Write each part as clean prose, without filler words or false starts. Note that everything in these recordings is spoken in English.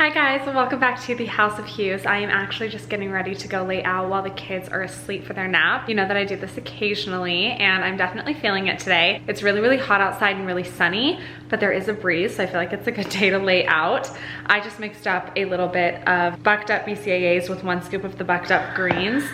Hi guys, welcome back to the House of Hughes. I am actually just getting ready to go lay out while the kids are asleep for their nap. You know that I do this occasionally and I'm definitely feeling it today. It's really hot outside and really sunny, but there is a breeze, so I feel like it's a good day to lay out. I just mixed up a little bit of bucked up BCAAs with 1 scoop of the bucked up greens.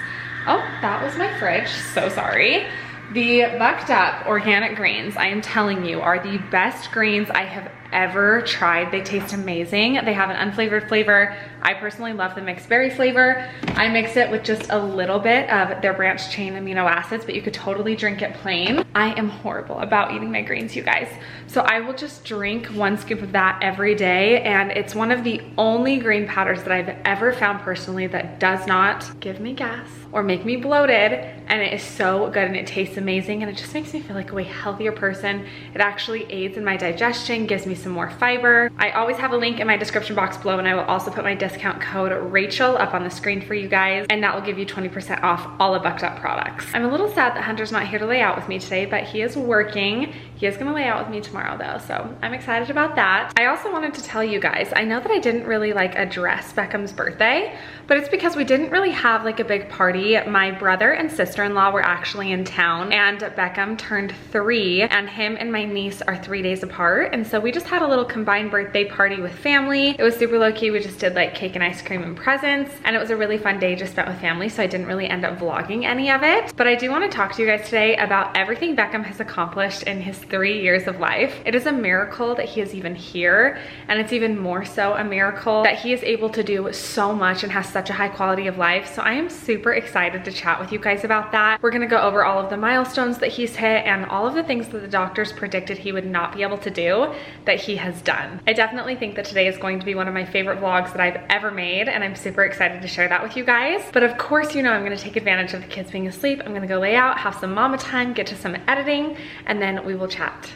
Oh, that was my fridge, so sorry. The bucked up organic greens, I am telling you, are the best greens I have ever tried. They taste amazing. They have an unflavored flavor. I personally love the mixed berry flavor. I mix it with just a little bit of their branched chain amino acids, but you could totally drink it plain. I am horrible about eating my greens, you guys. So I will just drink 1 scoop of that every day, and it's one of the only green powders that I've ever found personally that does not give me gas or make me bloated, and it is so good and it tastes amazing and it just makes me feel like a way healthier person. It actually aids in my digestion, gives me some more fiber. I always have a link in my description box below, and I will also put my discount code Rachel up on the screen for you guys, and that will give you 20% off all of Bucked Up products. I'm a little sad that Hunter's not here to lay out with me today, but he is working. He is gonna lay out with me tomorrow though, so I'm excited about that. I also wanted to tell you guys, I know that I didn't really like address Beckham's birthday, but it's because we didn't really have like a big party. My brother and sister-in-law were actually in town, and Beckham turned 3, and him and my niece are 3 days apart, and so we just had a little combined birthday party with family. It was super low-key. We just did like cake and ice cream and presents, and it was a really fun day just spent with family, so I didn't really end up vlogging any of it. But I do want to talk to you guys today about everything Beckham has accomplished in his 3 years of life. It is a miracle that he is even here, and it's even more so a miracle that he is able to do so much and has such a high quality of life. So I am super excited to chat with you guys about that. We're gonna go over all of the milestones that he's hit and all of the things that the doctors predicted he would not be able to do that he has done. I definitely think that today is going to be one of my favorite vlogs that I've ever made, and I'm super excited to share that with you guys. But of course, you know I'm gonna take advantage of the kids being asleep. I'm gonna go lay out, have some mama time, get to some editing, and then we will chat.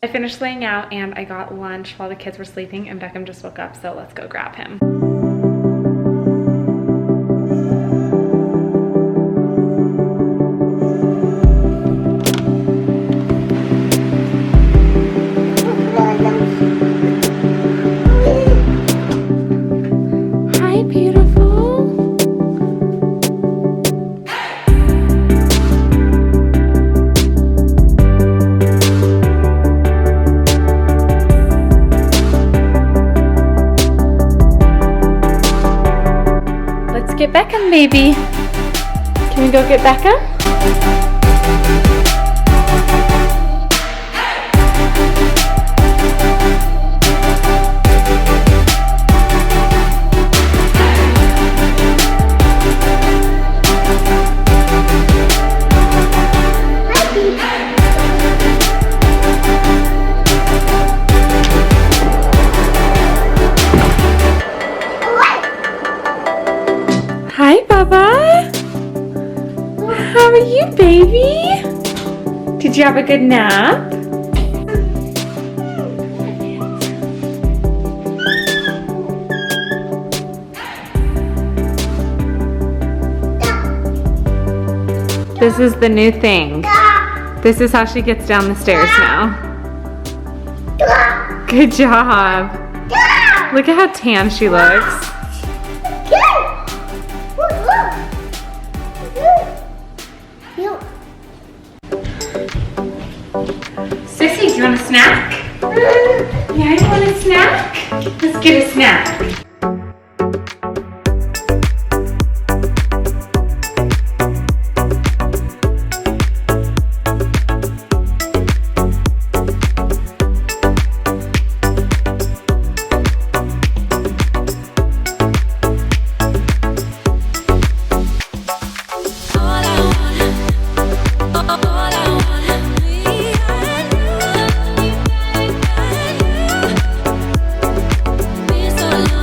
I finished laying out and I got lunch while the kids were sleeping, and Beckham just woke up, so let's go grab him. Hi, beautiful. Get Beckham, baby. Can we go get Beckham? Hi, Bubba. How are you, baby? Did you have a good nap? This is the new thing. This is how she gets down the stairs now. Good job. Look at how tan she looks. Sissy, do you want a snack? Yeah, you want a snack? Let's get a snack. So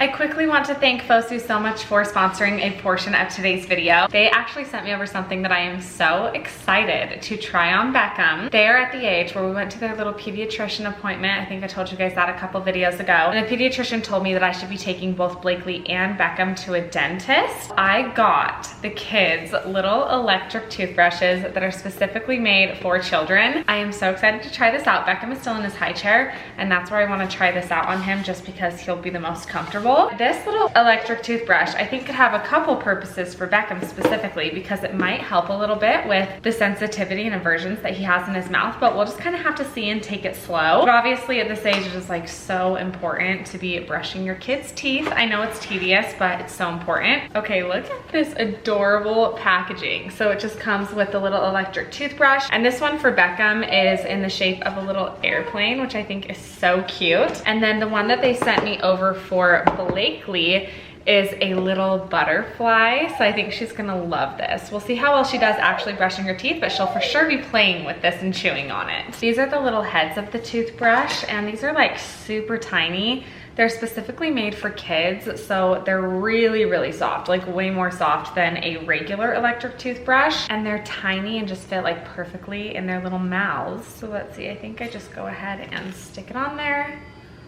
I quickly want to thank Fosu so much for sponsoring a portion of today's video. They actually sent me over something that I am so excited to try on Beckham. They are at the age where we went to their little pediatrician appointment. I think I told you guys that a couple videos ago. And the pediatrician told me that I should be taking both Blakely and Beckham to a dentist. I got the kids little electric toothbrushes that are specifically made for children. I am so excited to try this out. Beckham is still in his high chair, and that's where I want to try this out on him just because he'll be the most comfortable. This little electric toothbrush I think could have a couple purposes for Beckham specifically, because it might help a little bit with the sensitivity and aversions that he has in his mouth, but we'll just kind of have to see and take it slow. But obviously at this age it is like so important to be brushing your kids' teeth. I know it's tedious, but it's so important. Okay, look at this adorable packaging. So it just comes with the little electric toothbrush, and this one for Beckham is in the shape of a little airplane, which I think is so cute. And then the one that they sent me over for Blakely is a little butterfly, so I think she's gonna love this. We'll see how well she does actually brushing her teeth, but she'll for sure be playing with this and chewing on it. These are the little heads of the toothbrush, and these are like super tiny. They're specifically made for kids, so they're really, really soft, like way more soft than a regular electric toothbrush. And they're tiny and just fit like perfectly in their little mouths. So let's see, I think I just go ahead and stick it on there.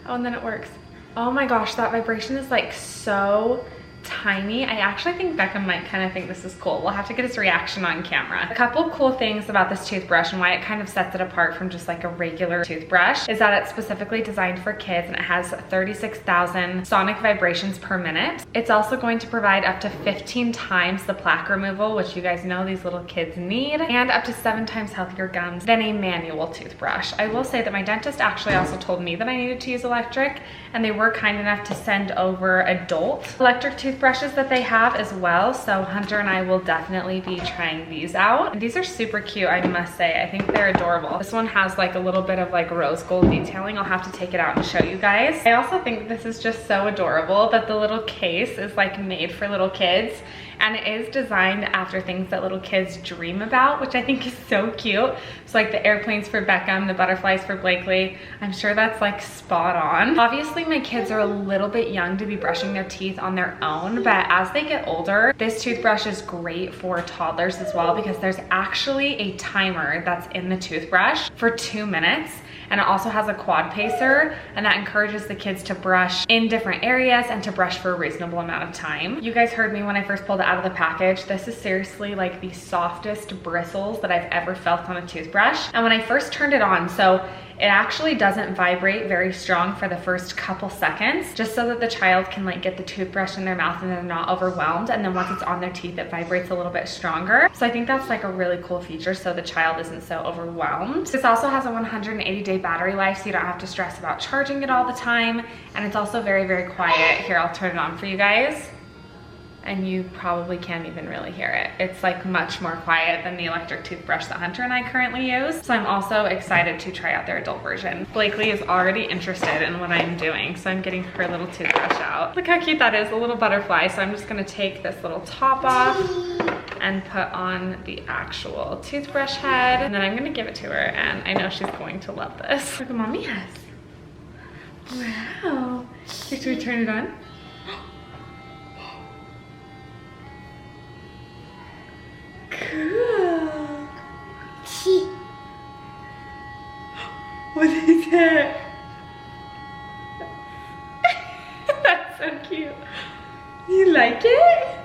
Oh, and then it works. Oh my gosh, that vibration is like so tiny. I actually think Beckham might kind of think this is cool. We'll have to get his reaction on camera. A couple cool things about this toothbrush and why it kind of sets it apart from just like a regular toothbrush is that it's specifically designed for kids, and it has 36,000 sonic vibrations per minute. It's also going to provide up to 15 times the plaque removal, which you guys know these little kids need, and up to 7 times healthier gums than a manual toothbrush. I will say that my dentist actually also told me that I needed to use electric, and they were kind enough to send over adult electric toothbrushes that they have as well. So Hunter and I will definitely be trying these out. And these are super cute, I must say. I think they're adorable. This one has like a little bit of like rose gold detailing. I'll have to take it out and show you guys. I also think this is just so adorable that the little case is like made for little kids, and it is designed after things that little kids dream about, which I think is so cute. So like the airplanes for Beckham, the butterflies for Blakely. I'm sure that's like spot on. Obviously my kids are a little bit young to be brushing their teeth on their own, but as they get older, this toothbrush is great for toddlers as well, because there's actually a timer that's in the toothbrush for 2 minutes. And it also has a quad pacer, and that encourages the kids to brush in different areas and to brush for a reasonable amount of time. You guys heard me when I first pulled it out of the package. This is seriously like the softest bristles that I've ever felt on a toothbrush. And when I first turned it on, so it actually doesn't vibrate very strong for the first couple seconds, just so that the child can like get the toothbrush in their mouth and they're not overwhelmed. And then once it's on their teeth, it vibrates a little bit stronger. So I think that's like a really cool feature, so the child isn't so overwhelmed. This also has a 180-day battery life, so you don't have to stress about charging it all the time. And it's also very, very quiet. Here, I'll turn it on for you guys. And you probably can't even really hear it. It's like much more quiet than the electric toothbrush that Hunter and I currently use. So I'm also excited to try out their adult version. Blakely is already interested in what I'm doing, so I'm getting her little toothbrush out. Look how cute that is, a little butterfly. So I'm just gonna take this little top off and put on the actual toothbrush head, and then I'm gonna give it to her, and I know she's going to love this. Look what mommy has. Wow. Should we turn it on? Cool. What is it? That's so cute. You like it?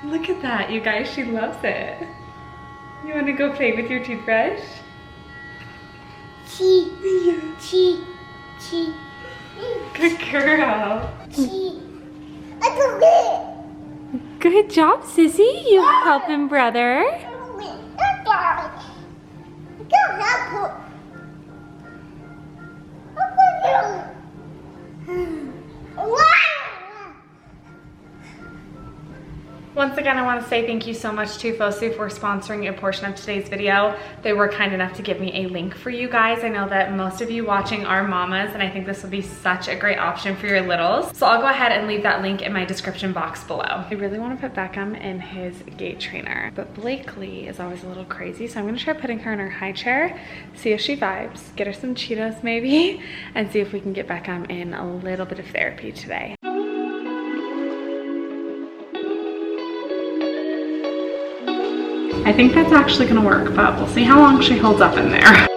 Look at that, you guys, she loves it. You want to go play with your toothbrush? Good girl. Good job, Sissy. You helping brother. Once again, I want to say thank you so much to Fosu for sponsoring a portion of today's video. They were kind enough to give me a link for you guys. I know that most of you watching are mamas, and I think this would be such a great option for your littles. So I'll go ahead and leave that link in my description box below. I really want to put Beckham in his gait trainer, but Blakely is always a little crazy, so I'm going to try putting her in her high chair, see if she vibes, get her some Cheetos maybe, and see if we can get Beckham in a little bit of therapy today. I think that's actually gonna work, but we'll see how long she holds up in there.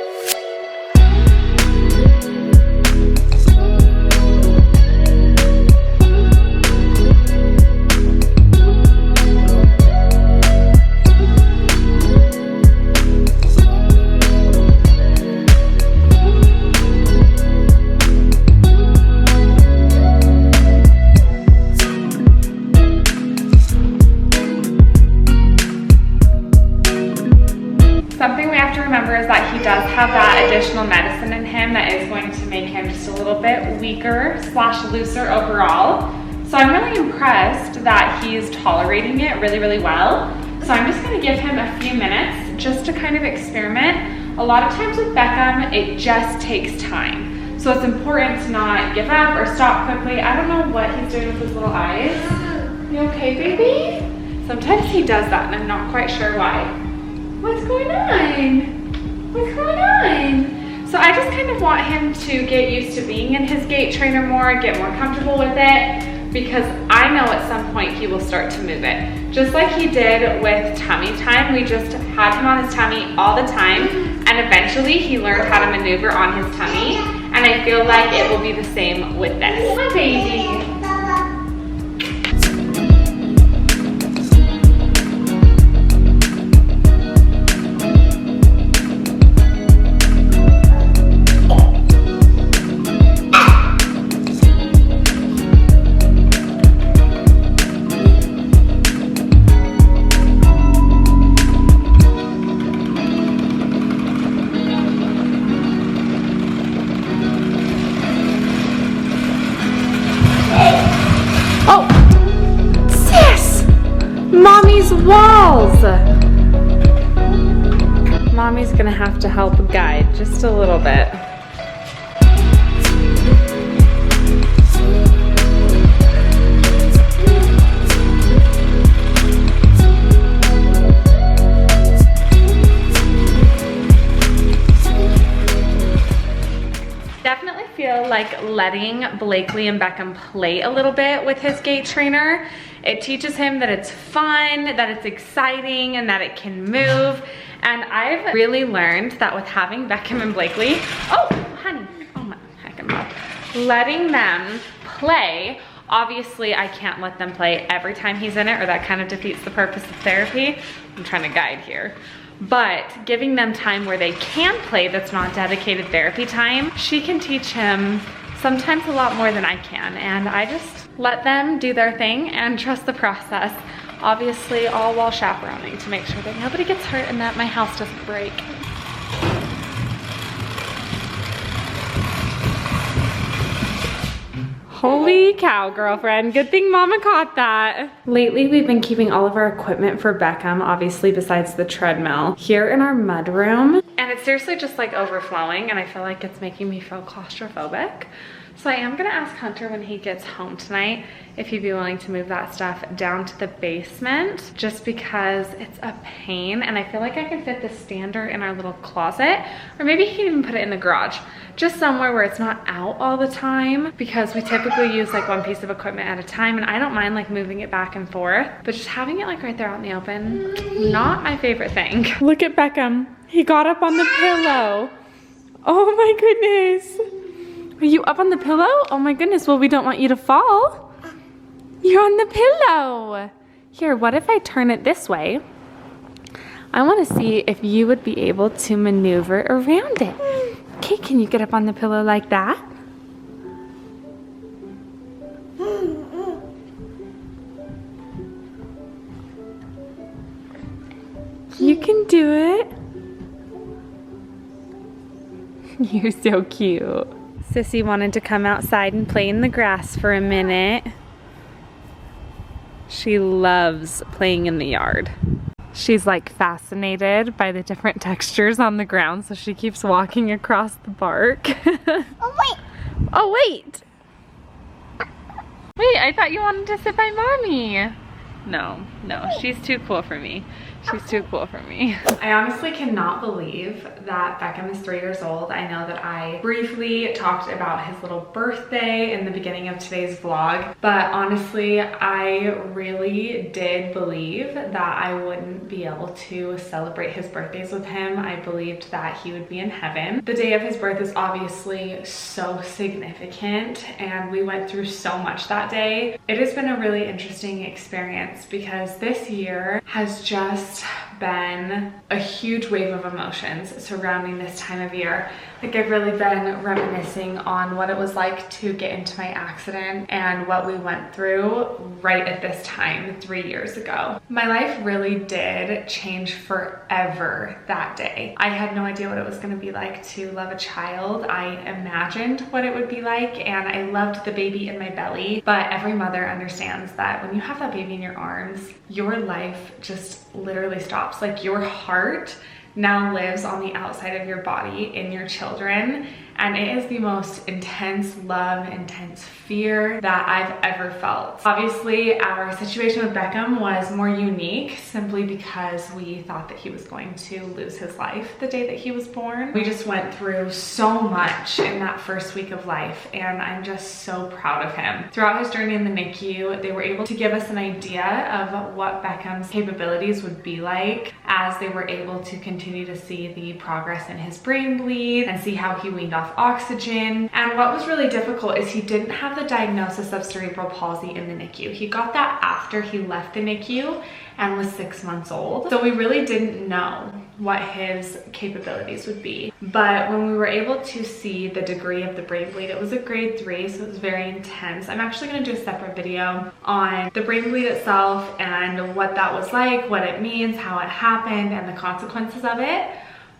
Something we have to remember is that he does have that additional medicine in him that is going to make him just a little bit weaker / looser overall. So I'm really impressed that he's tolerating it really, really well. So I'm just gonna give him a few minutes just to kind of experiment. A lot of times with Beckham, it just takes time. So it's important to not give up or stop quickly. I don't know what he's doing with his little eyes. You okay, baby? Sometimes he does that and I'm not quite sure why. What's going on? What's going on? So I just kind of want him to get used to being in his gait trainer more, get more comfortable with it, because I know at some point he will start to move it. Just like he did with tummy time, we just had him on his tummy all the time, and eventually he learned how to maneuver on his tummy, and I feel like it will be the same with this. Hi, baby. Mommy's walls! Mommy's gonna have to help guide just a little bit. Definitely feel like letting Blakely and Beckham play a little bit with his gait trainer. It teaches him that it's fun, that it's exciting, and that it can move. And I've really learned that with having Beckham and Blakely, oh, honey, oh my heckin' love, letting them play, obviously I can't let them play every time he's in it, or that kind of defeats the purpose of therapy. I'm trying to guide here. But giving them time where they can play that's not dedicated therapy time, she can teach him sometimes a lot more than I can. And I just let them do their thing and trust the process. Obviously, all while chaperoning to make sure that nobody gets hurt and that my house doesn't break. Holy cow, girlfriend. Good thing Mama caught that. Lately, we've been keeping all of our equipment for Beckham, obviously besides the treadmill, here in our mud room. And it's seriously just like overflowing, and I feel like it's making me feel claustrophobic. So I am gonna ask Hunter when he gets home tonight if he'd be willing to move that stuff down to the basement, just because it's a pain, and I feel like I can fit the stander in our little closet, or maybe he can even put it in the garage, just somewhere where it's not out all the time, because we typically use like one piece of equipment at a time, and I don't mind like moving it back and forth, but just having it like right there out in the open, not my favorite thing. Look at Beckham. He got up on the pillow. Oh my goodness. Are you up on the pillow? Oh my goodness, well we don't want you to fall. You're on the pillow. Here, what if I turn it this way? I want to see if you would be able to maneuver around it. Okay, can you get up on the pillow like that? You can do it. You're so cute. Sissy wanted to come outside and play in the grass for a minute. She loves playing in the yard. She's like fascinated by the different textures on the ground, so she keeps walking across the bark. Oh wait! Oh wait! Wait, I thought you wanted to sit by mommy. No, she's too cool for me. She's too cool for me. I honestly cannot believe that Beckham is 3 years old. I know that I briefly talked about his little birthday in the beginning of today's vlog, but honestly, I really did believe that I wouldn't be able to celebrate his birthdays with him. I believed that he would be in heaven. The day of his birth is obviously so significant, and we went through so much that day. It has been a really interesting experience because this year has just been a huge wave of emotions surrounding this time of year. Like, I've really been reminiscing on what it was like to get into my accident and what we went through right at this time 3 years ago. My life really did change forever that day. I had no idea what it was going to be like to love a child. I imagined what it would be like, and I loved the baby in my belly, but every mother understands that when you have that baby in your arms, your life just literally stops. Like, your heart now lives on the outside of your body in your children, and it is the most intense love, intense fear that I've ever felt. Obviously, our situation with Beckham was more unique simply because we thought that he was going to lose his life the day that he was born. We just went through so much in that first week of life, and I'm just so proud of him. Throughout his journey in the NICU, they were able to give us an idea of what Beckham's capabilities would be like as they were able to continue to see the progress in his brain bleed and see how he weaned off oxygen. And what was really difficult is he didn't have the diagnosis of cerebral palsy in the NICU. He got that after he left the NICU and was 6 months old. So we really didn't know what his capabilities would be. But when we were able to see the degree of the brain bleed, it was a grade 3, so it was very intense. I'm actually gonna do a separate video on the brain bleed itself and what that was like, what it means, how it happened, and the consequences of it.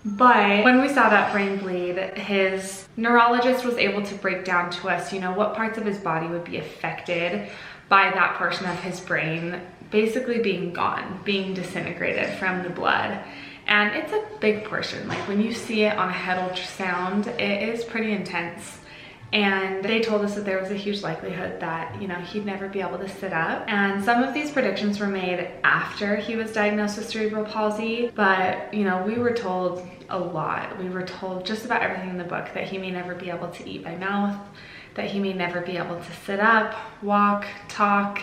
But when we saw that brain bleed, his neurologist was able to break down to us, you know, what parts of his body would be affected by that portion of his brain basically being gone, being disintegrated from the blood. And it's a big portion. Like, when you see it on a head ultrasound, it is pretty intense. And they told us that there was a huge likelihood that, you know, he'd never be able to sit up. And some of these predictions were made after he was diagnosed with cerebral palsy, but, you know, we were told a lot. We were told just about everything in the book, that he may never be able to eat by mouth, that he may never be able to sit up, walk, talk.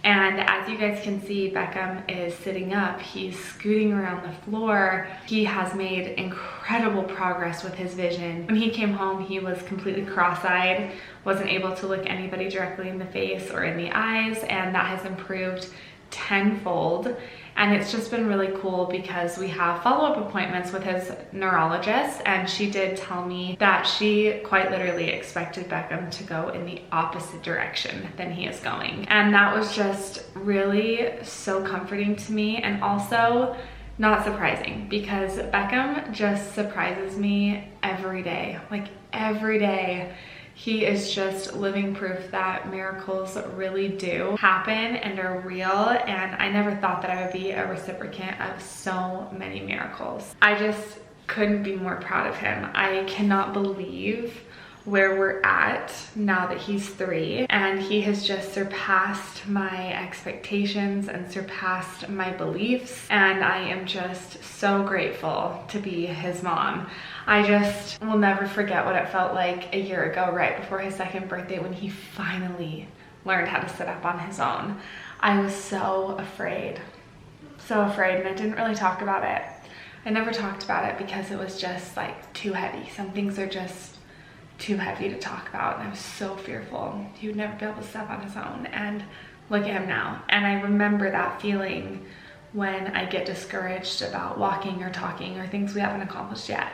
And as you guys can see, Beckham is sitting up. He's scooting around the floor. He has made incredible progress with his vision. When he came home, he was completely cross-eyed, wasn't able to look anybody directly in the face or in the eyes, and that has improved tenfold. And it's just been really cool because we have follow-up appointments with his neurologist, and she did tell me that she quite literally expected Beckham to go in the opposite direction than he is going. And that was just really so comforting to me, and also not surprising, because Beckham just surprises me every day. Like, every day. He is just living proof that miracles really do happen and are real, and I never thought that I would be a recipient of so many miracles. I just couldn't be more proud of him. I cannot believe where we're at now that he's 3, and he has just surpassed my expectations and surpassed my beliefs, and I am just so grateful to be his mom. I just will never forget what it felt like a year ago, right before his 2nd birthday, when he finally learned how to sit up on his own. I was so afraid, and I didn't really talk about it. I never talked about it because it was just like too heavy. Some things are just too heavy to talk about, and I was so fearful he would never be able to step on his own. And look at him now. And I remember that feeling when I get discouraged about walking or talking or things we haven't accomplished yet.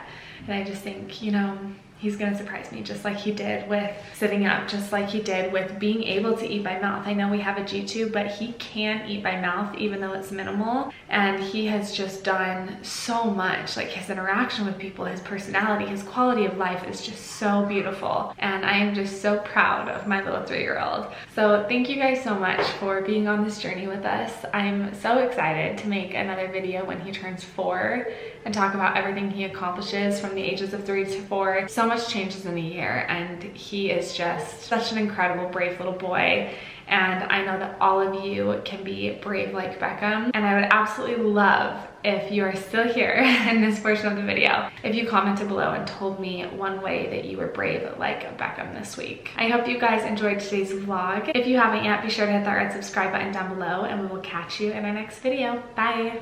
And I just think, you know, he's gonna surprise me just like he did with sitting up, just like he did with being able to eat by mouth. I know we have a G-tube, but he can eat by mouth even though it's minimal. And he has just done so much. Like his interaction with people, his personality, his quality of life is just so beautiful. And I am just so proud of my little 3-year-old. So thank you guys so much for being on this journey with us. I'm so excited to make another video when he turns 4 and talk about everything he accomplishes from the ages of 3 to 4. So much changes in a year, and he is just such an incredible, brave little boy. And I know that all of you can be brave like Beckham. And I would absolutely love if you are still here in this portion of the video, if you commented below and told me one way that you were brave like Beckham this week. I hope you guys enjoyed today's vlog. If you haven't yet, be sure to hit that red subscribe button down below, and we will catch you in our next video. Bye.